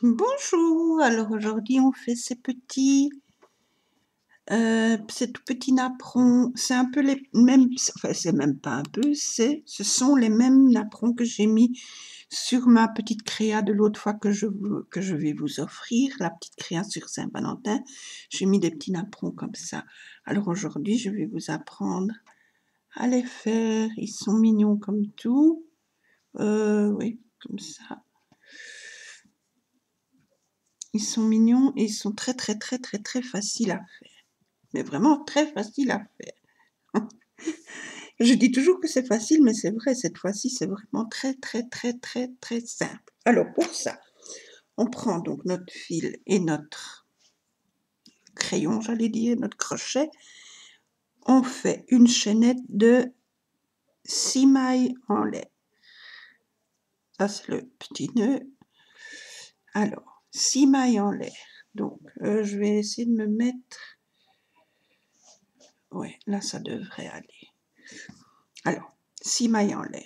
Bonjour, alors aujourd'hui on fait ces tout petits napperons, c'est un peu les mêmes, enfin c'est même pas un peu, ce sont les mêmes napperons que j'ai mis sur ma petite créa de l'autre fois que je vais vous offrir, la petite créa sur Saint-Valentin. J'ai mis des petits napperons comme ça. Alors aujourd'hui je vais vous apprendre à les faire, ils sont mignons comme tout, oui, comme ça. Ils sont mignons et ils sont très très très très très faciles à faire. Mais vraiment très faciles à faire. Je dis toujours que c'est facile, mais c'est vrai, cette fois-ci, c'est vraiment très très très très très simple. Alors pour ça, on prend donc notre fil et notre crayon, j'allais dire, notre crochet. On fait une chaînette de 6 mailles en lait. Ça, c'est le petit nœud. Alors, 6 mailles en l'air. Donc, je vais essayer de me mettre... Ouais, là, ça devrait aller. Alors, 6 mailles en l'air.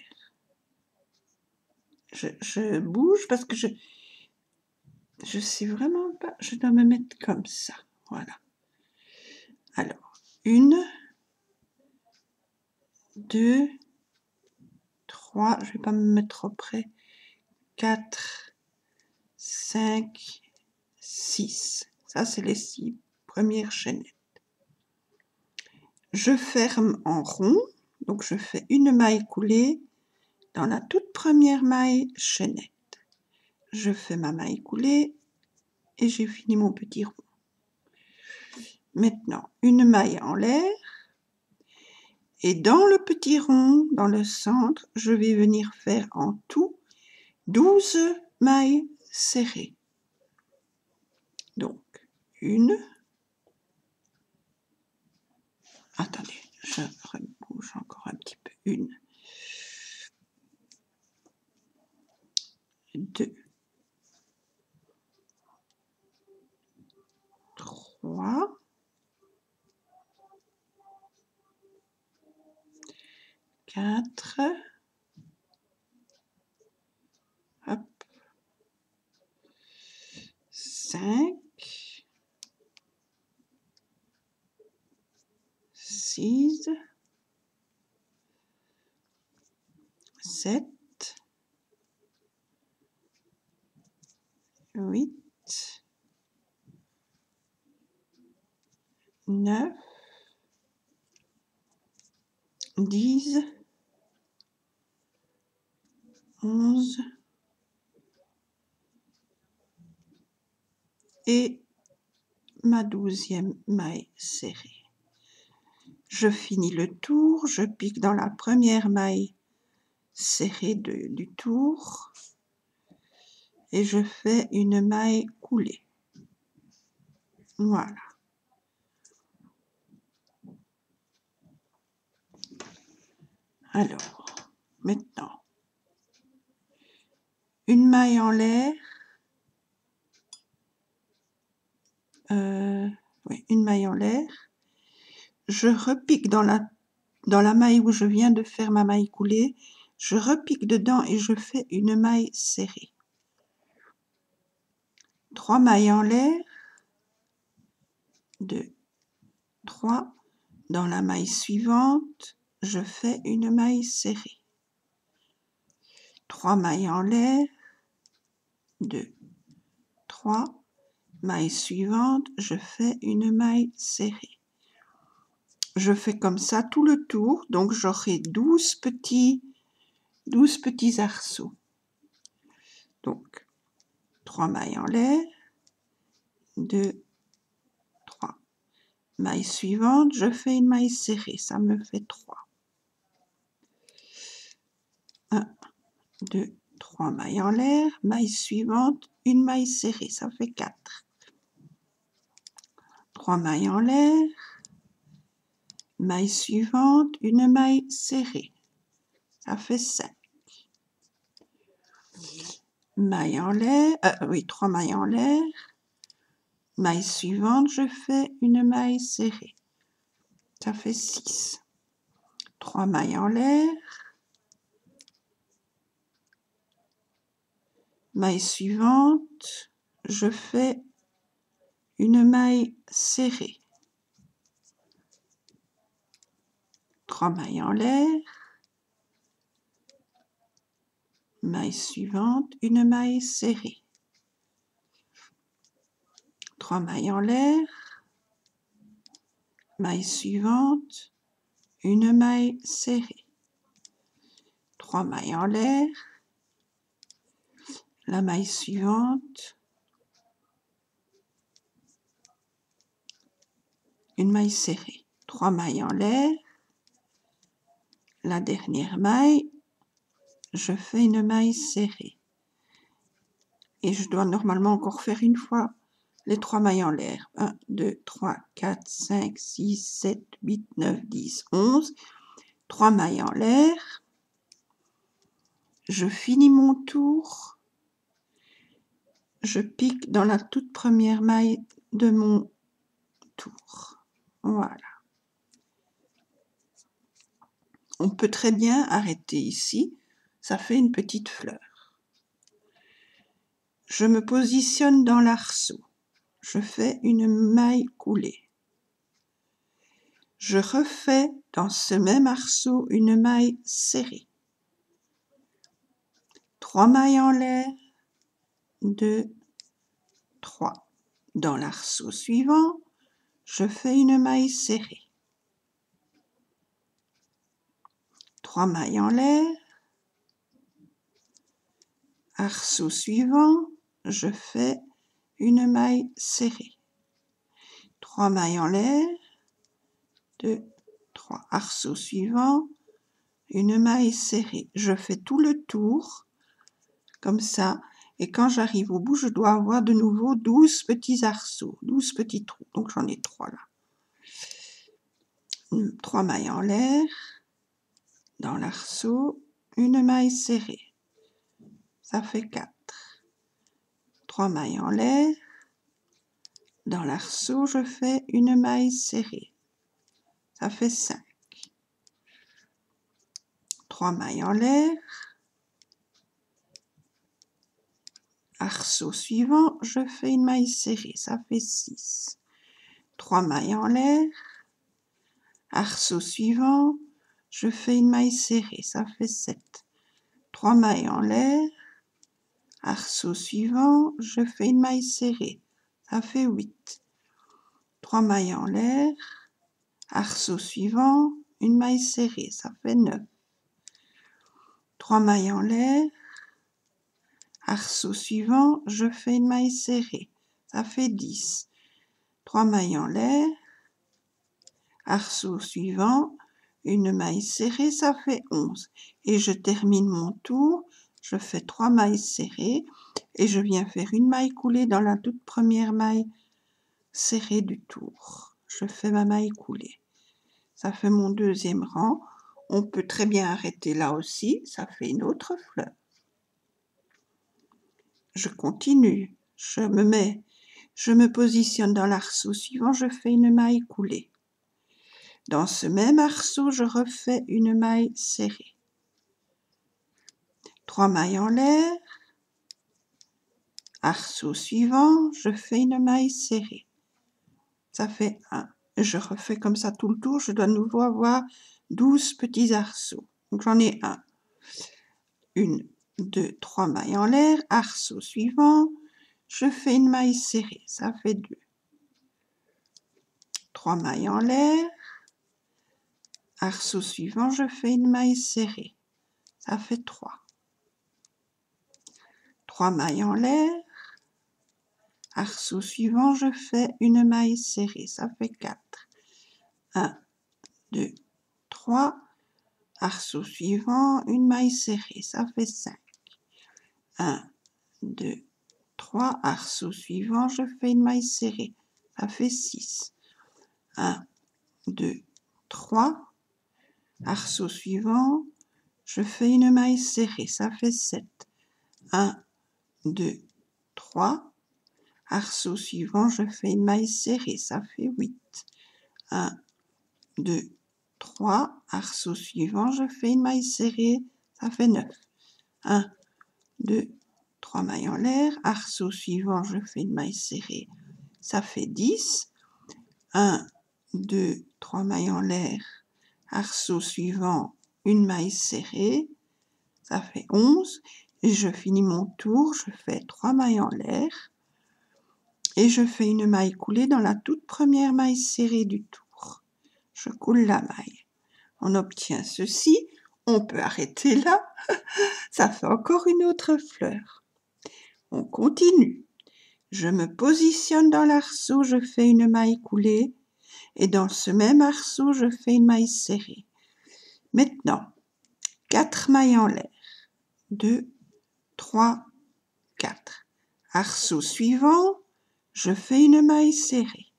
Je bouge parce que je sais vraiment pas. Je dois me mettre comme ça. Voilà. Alors, 1, 2, 3. Je vais pas me mettre trop près. 4, 5, 6. Ça, c'est les 6 premières chaînettes. Je ferme en rond. Donc, je fais une maille coulée dans la toute première maille chaînette. Je fais ma maille coulée et j'ai fini mon petit rond. Maintenant, une maille en l'air. Et dans le petit rond, dans le centre, je vais venir faire en tout 12 mailles serrées. Donc, une. Attendez, je rebouge encore un petit peu. Une. 2. 3. 4. Hop. 5. 6. 7. 8. 9. 10. 11. Et ma 12e maille serrée. Je finis le tour, je pique dans la première maille serrée du tour et je fais une maille coulée. Voilà. Alors, maintenant, une maille en l'air, oui, une maille en l'air, je repique dans la maille où je viens de faire ma maille coulée, je repique dedans et je fais une maille serrée. 3 mailles en l'air, 2, 3, dans la maille suivante, je fais une maille serrée. 3 mailles en l'air, 2, 3, maille suivante, je fais une maille serrée. Je fais comme ça tout le tour, donc j'aurai 12 petits arceaux. Donc, 3 mailles en l'air, 2, 3. Maille suivante, je fais une maille serrée, ça me fait 3. 1, 2, 3 mailles en l'air, maille suivante, une maille serrée, ça fait 4. 3 mailles en l'air, maille suivante, une maille serrée, ça fait 5. Maille en l'air, 3 mailles en l'air, maille suivante, je fais une maille serrée, ça fait 6. 3 mailles en l'air, maille suivante, je fais une maille serrée, 3 mailles en l'air, maille suivante, une maille serrée, 3 mailles en l'air, maille suivante, une maille serrée, 3 mailles en l'air, la maille suivante, une maille serrée, 3 mailles en l'air, la dernière maille, je fais une maille serrée. Et je dois normalement encore faire une fois les 3 mailles en l'air. 1, 2, 3, 4, 5, 6, 7, 8, 9, 10, 11. 3 mailles en l'air. Je finis mon tour. Je pique dans la toute première maille de mon tour. Voilà. On peut très bien arrêter ici. Ça fait une petite fleur. Je me positionne dans l'arceau. Je fais une maille coulée. Je refais dans ce même arceau une maille serrée. 3 mailles en l'air, 2, 3. Dans l'arceau suivant, je fais une maille serrée. 3 mailles en l'air. Arceau suivant, je fais une maille serrée. 3 mailles en l'air, 2, 3. Arceau suivant, une maille serrée. Je fais tout le tour, comme ça, et quand j'arrive au bout, je dois avoir de nouveau 12 petits arceaux, 12 petits trous. Donc j'en ai 3 là. 3 mailles en l'air, dans l'arceau, une maille serrée. Ça fait 4. 3 mailles en l'air, dans l'arceau, je fais une maille serrée. Ça fait 5. 3 mailles en l'air, arceau suivant, je fais une maille serrée, ça fait 6. 3 mailles en l'air, arceau suivant, je fais une maille serrée, ça fait 7. 3 mailles en l'air, arceau suivant, je fais une maille serrée, ça fait 8. 3 mailles en l'air, arceau suivant, une maille serrée, ça fait 9. 3 mailles en l'air, arceau suivant, je fais une maille serrée, ça fait 10. 3 mailles en l'air, arceau suivant, une maille serrée, ça fait 11. Et je termine mon tour, je fais 3 mailles serrées et je viens faire une maille coulée dans la toute première maille serrée du tour. Je fais ma maille coulée. Ça fait mon deuxième rang. On peut très bien arrêter là aussi, ça fait une autre fleur. Je continue, je me positionne dans l'arceau suivant, je fais une maille coulée. Dans ce même arceau, je refais une maille serrée. 3 mailles en l'air, arceau suivant, je fais une maille serrée. Ça fait 1. Je refais comme ça tout le tour, je dois de nouveau avoir 12 petits arceaux. Donc j'en ai 1. 1, 2, 3 mailles en l'air, arceau suivant, je fais une maille serrée, ça fait 2. 3 mailles en l'air, arceau suivant, je fais une maille serrée, ça fait 3. 3 mailles en l'air, arceau suivant, je fais une maille serrée, ça fait 4. 1, 2, 3, arceau suivant, une maille serrée, ça fait 5. 1, 2, 3, arceau suivant, je fais une maille serrée, ça fait 6. 1, 2, 3, arceau suivant, je fais une maille serrée, ça fait 7. 1, 2, 3, arceau suivant, je fais une maille serrée, ça fait 8. 1, 2, 3, arceau suivant, je fais une maille serrée, ça fait 9. 1, 2, 3 mailles en l'air, arceau suivant, je fais une maille serrée, ça fait 10, 1, 2, 3 mailles en l'air, arceau suivant, une maille serrée, ça fait 11, et je finis mon tour, je fais 3 mailles en l'air, et je fais une maille coulée dans la toute première maille serrée du tour. Je coule la maille. On obtient ceci, on peut arrêter là, ça fait encore une autre fleur. On continue. Je me positionne dans l'arceau, je fais une maille coulée, et dans ce même arceau, je fais une maille serrée. Maintenant, 4 mailles en l'air. 2, 3, 4. Arceau suivant, je fais une maille serrée.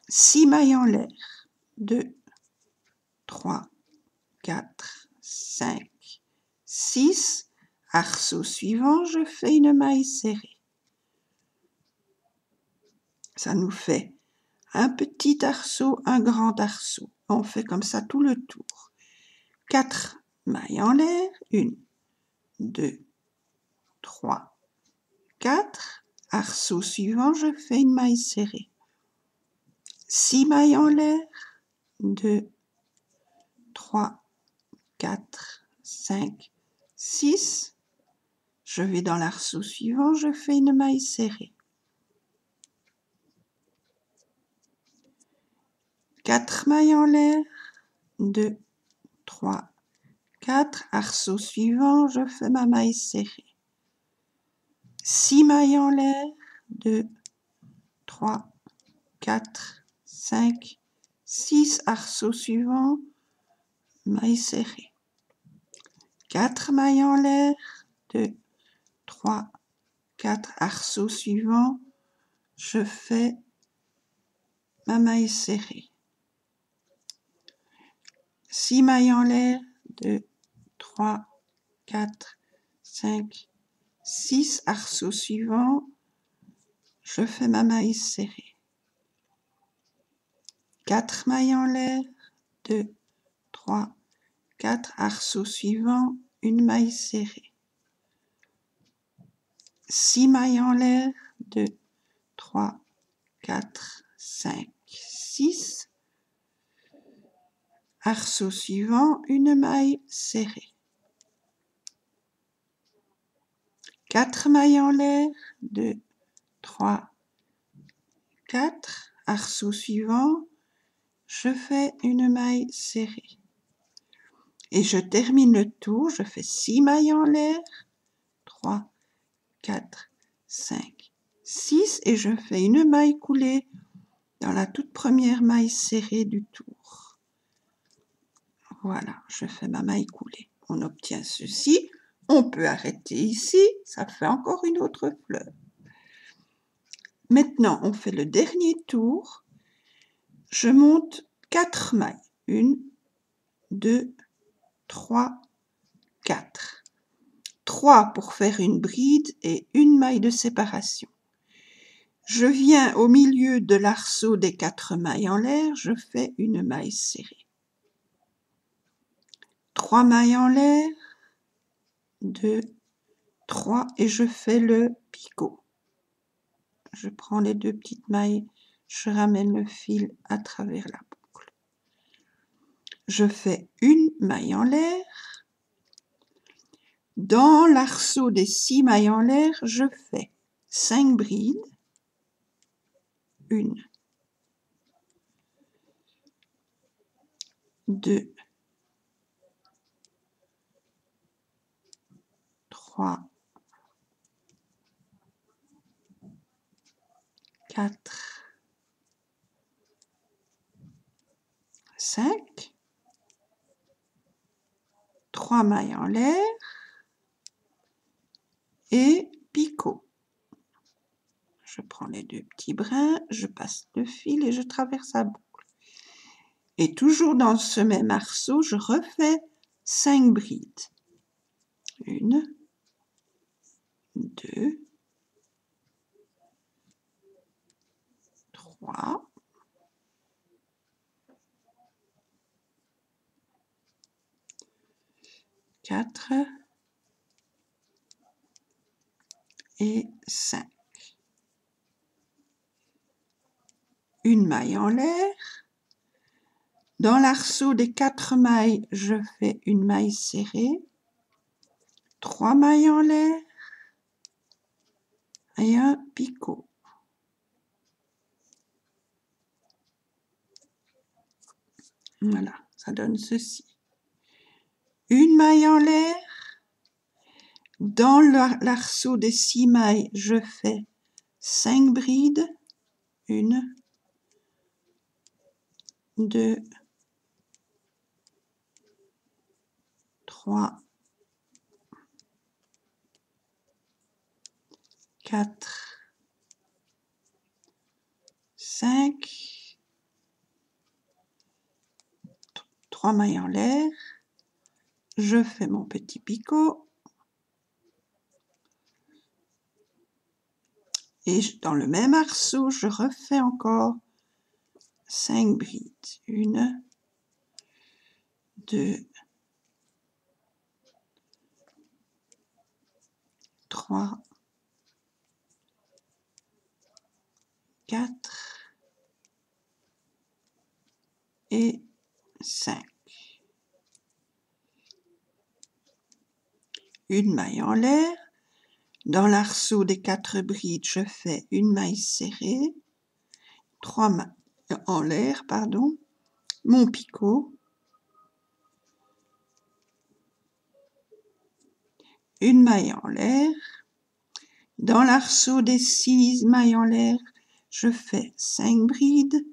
6 mailles en l'air. 2, 3, 4, 5, 6. Arceau suivant, je fais une maille serrée. Ça nous fait un petit arceau, un grand arceau. On fait comme ça tout le tour. 4 mailles en l'air. 1, 2, 3, 4. Arceau suivant, je fais une maille serrée. 6 mailles en l'air. 2, 3, 4, 5, 6. Je vais dans l'arceau suivant, je fais une maille serrée. 4 mailles en l'air. 2, 3, 4. Arceau suivant, je fais ma maille serrée. 6 mailles en l'air. 2, 3, 4, 5, 6. Arceau suivant, maille serrée. 4 mailles en l'air. 2, 3, 4. Arceau suivant, je fais ma maille serrée. 6 mailles en l'air. 2, 3, 4, 5, 6. Arceau suivant, je fais ma maille serrée. 4 mailles en l'air. 2, 3, 4. Arceau suivant, une maille serrée. 6 mailles en l'air. 2, 3, 4, 5, 6. Arceau suivant, une maille serrée. 4 mailles en l'air. 2, 3, 4. Arceau suivant, je fais une maille serrée. Et je termine le tour, je fais 6 mailles en l'air. 3, 4, 5, 6. Et je fais une maille coulée dans la toute première maille serrée du tour. Voilà, je fais ma maille coulée. On obtient ceci. On peut arrêter ici, ça fait encore une autre fleur. Maintenant, on fait le dernier tour. Je monte 4 mailles. 1, 2, 3, 4. 3 pour faire une bride et une maille de séparation. Je viens au milieu de l'arceau des 4 mailles en l'air, je fais une maille serrée. 3 mailles en l'air, 2, 3 et je fais le picot. Je prends les 2 petites mailles, je ramène le fil à travers la boucle. Je fais une maille en l'air. Dans l'arceau des 6 mailles en l'air, je fais 5 brides. 1, 2, 3, 4, 5, 3 mailles en l'air et picot. Je prends les 2 petits brins, je passe le fil et je traverse la boucle. Et toujours dans ce même arceau, je refais 5 brides. 1, 2, 3, 4, et 5. Une maille en l'air. Dans l'arceau des 4 mailles, je fais une maille serrée, 3 mailles en l'air et un picot. Voilà, ça donne ceci. Une maille en l'air. Dans l'arceau des 6 mailles, je fais 5 brides. 1, 2, 3, 4, 5, 3 mailles en l'air. Je fais mon petit picot. Et dans le même arceau, je refais encore 5 brides. 1, 2, 3, 4 et 5. Une maille en l'air. Dans l'arceau des 4 brides, je fais une maille serrée, 3 mailles en l'air, pardon, mon picot, une maille en l'air. Dans l'arceau des 6 mailles en l'air, je fais 5 brides,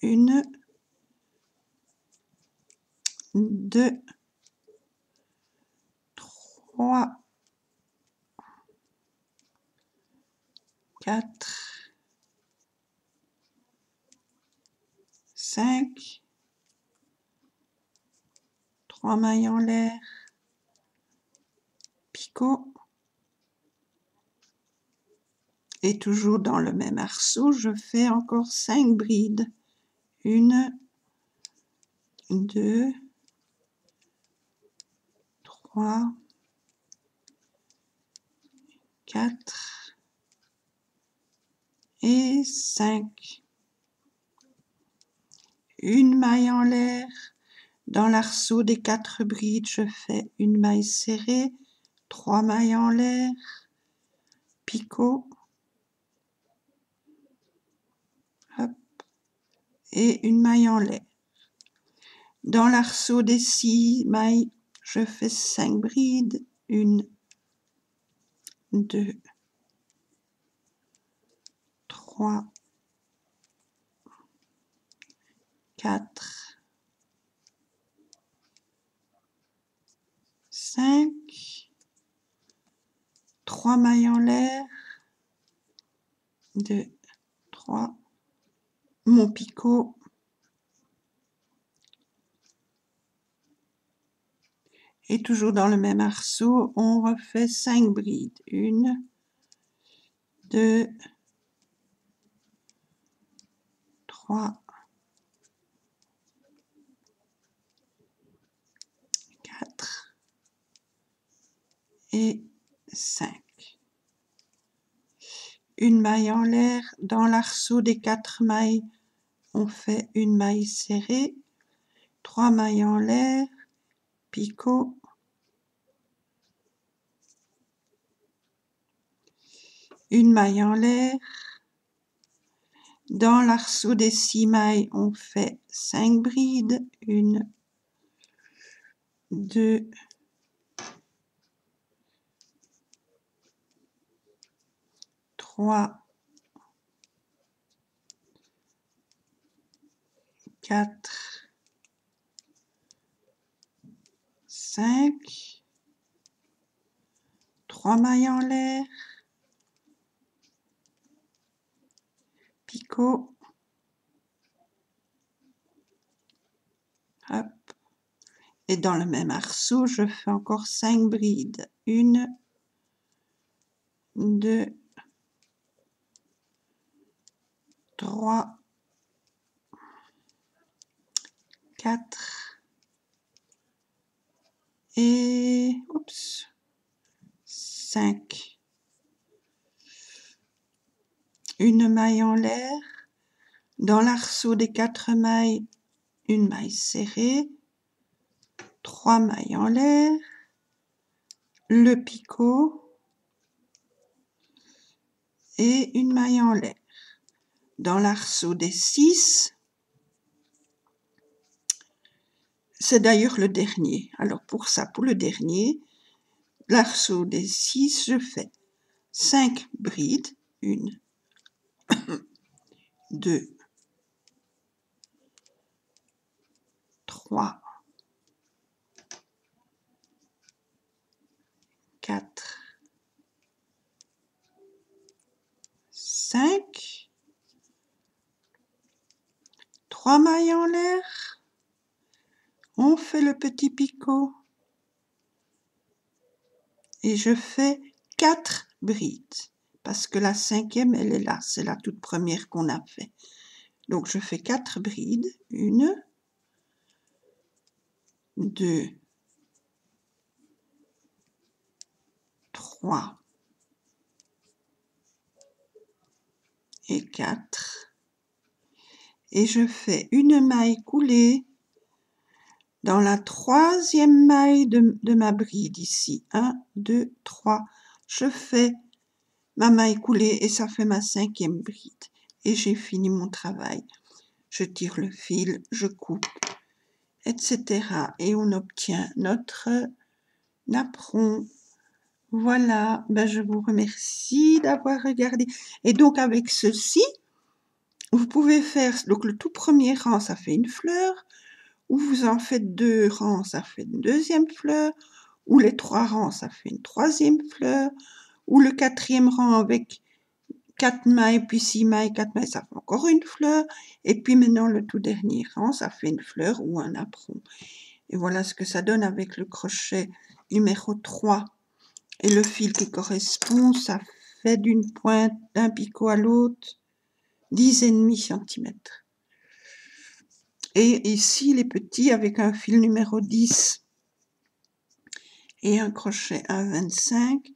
1, 2, 3, 4, 5, 3 mailles en l'air, picot, et toujours dans le même arceau, je fais encore 5 brides, 1, 2, 3, 4 et 5. Une maille en l'air. Dans l'arceau des 4 brides, je fais une maille serrée, 3 mailles en l'air, picot, hop, et une maille en l'air. Dans l'arceau des 6 mailles, je fais 5 brides, 1, 2, 3, 4, 5, 3 mailles en l'air, 2, 3, mon picot, et toujours dans le même arceau, on refait 5 brides, 1, 2, 3, 4 et 5. Une maille en l'air. Dans l'arceau des 4 mailles, on fait une maille serrée, 3 mailles en l'air, picot, une maille en l'air. Dans l'arceau des 6 mailles, on fait 5 brides, 1, 2, 3, 4, 5, 3 mailles en l'air, picot, hop, et dans le même arceau, je fais encore 5 brides, 1, 2, 3, 4 et 5. une maille en l'air, dans l'arceau des 4 mailles, une maille serrée, 3 mailles en l'air, le picot et une maille en l'air. Dans l'arceau des 6, c'est d'ailleurs le dernier. Alors pour ça, pour le dernier, l'arceau des 6, je fais 5 brides, 1, 2, 3, 4, 5, 3 mailles en l'air, on fait le petit picot et je fais 4 brides parce que la 5e elle est là, c'est la toute première qu'on a fait. Donc je fais 4 brides, 1, 2, 3 et 4 et je fais une maille coulée dans la 3e maille de ma bride ici. 1, 2, 3, je fais ma maille coulée et ça fait ma 5e bride. Et j'ai fini mon travail. Je tire le fil, je coupe, etc. Et on obtient notre napperon. Voilà, ben je vous remercie d'avoir regardé. Et donc avec ceci, vous pouvez faire, donc le tout premier rang, ça fait une fleur, ou vous en faites 2 rangs, ça fait une 2e fleur, ou les 3 rangs, ça fait une 3e fleur, ou le 4e rang avec 4 mailles, puis 6 mailles, 4 mailles, ça fait encore une fleur, et puis maintenant le tout dernier rang, ça fait une fleur ou un napperon. Et voilà ce que ça donne avec le crochet numéro 3. Et le fil qui correspond, ça fait d'une pointe d'un picot à l'autre 10,5 cm. Et ici, les petits avec un fil numéro 10 et un crochet à 25,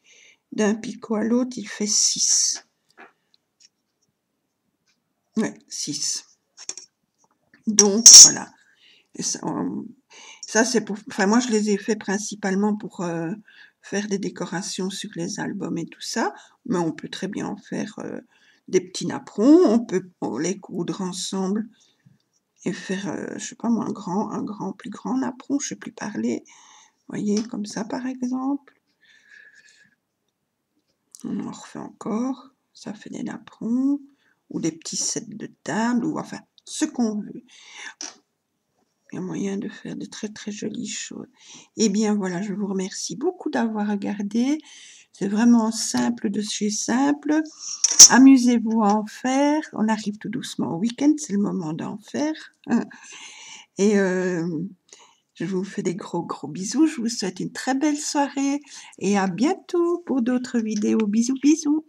d'un picot à l'autre, il fait 6. Ouais, 6. Donc, voilà. Et ça c'est pour... Enfin, moi, je les ai fait principalement pour faire des décorations sur les albums et tout ça. Mais on peut très bien en faire des petits napperons. On peut les coudre ensemble et faire, je sais pas moi, plus grand napperon, je sais plus parler. Vous voyez, comme ça, par exemple. On en refait encore. Ça fait des napperons ou des petits sets de table ou enfin, ce qu'on veut. Il y a moyen de faire de très très jolies choses. Et bien voilà, je vous remercie beaucoup d'avoir regardé. C'est vraiment simple de chez simple. Amusez-vous à en faire. On arrive tout doucement au week-end, c'est le moment d'en faire. Et je vous fais des gros gros bisous. Je vous souhaite une très belle soirée et à bientôt pour d'autres vidéos. Bisous bisous.